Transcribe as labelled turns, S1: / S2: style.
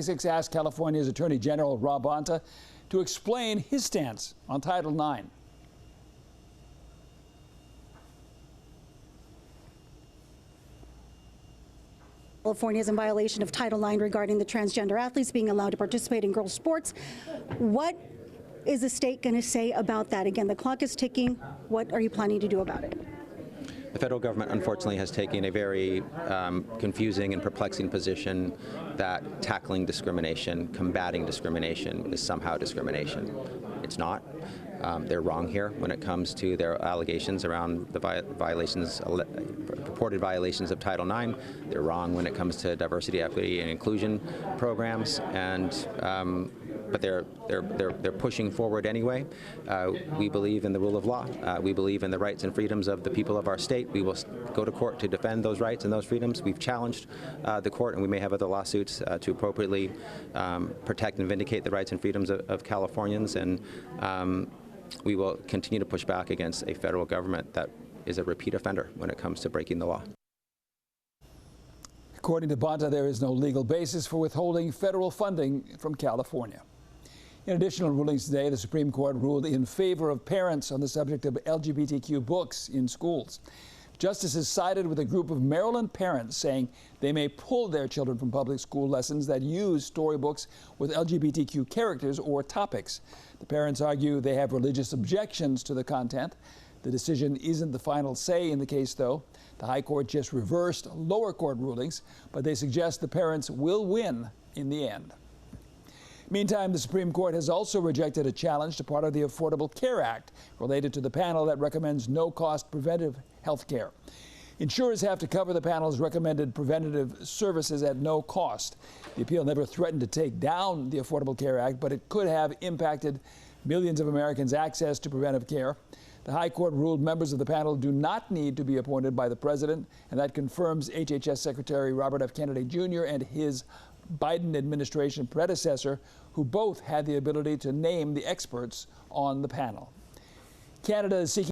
S1: 6 asked California's Attorney General Rob Bonta to explain his stance on Title IX.
S2: California is in violation of Title IX regarding the transgender athletes being allowed to participate in girls' sports. What is the state going to say about that? Again, the clock is ticking. What are you planning to do about it?
S3: The federal government, unfortunately, has taken a very confusing and perplexing position that tackling discrimination, combating discrimination, is somehow discrimination. It's not. They're wrong here when it comes to their allegations around the purported violations of Title IX. They're wrong when it comes to diversity, equity, and inclusion programs, and but they're pushing forward anyway. We believe in the rule of law. We believe in the rights and freedoms of the people of our state. We will go to court to defend those rights and those freedoms. We've challenged the court, and we may have other lawsuits to appropriately protect and vindicate the rights and freedoms of Californians. And we will continue to push back against a federal government that is a repeat offender when it comes to breaking the law.
S1: According to Bonta, there is no legal basis for withholding federal funding from California. In additional rulings today, the Supreme Court ruled in favor of parents on the subject of LGBTQ books in schools. Justices sided with a group of Maryland parents saying they may pull their children from public school lessons that use storybooks with LGBTQ characters or topics. The parents argue they have religious objections to the content. The decision isn't the final say in the case, though. The High Court just reversed lower court rulings, but they suggest the parents will win in the end. Meantime, the Supreme Court has also rejected a challenge to part of the Affordable Care Act related to the panel that recommends no-cost preventive health care. Insurers have to cover the panel's recommended preventative services at no cost. The appeal never threatened to take down the Affordable Care Act, but it could have impacted millions of Americans' access to preventive care. The High Court ruled members of the panel do not need to be appointed by the president, and that confirms HHS Secretary Robert F. Kennedy Jr. and his Biden administration predecessor, who both had the ability to name the experts on the panel. Canada is seeking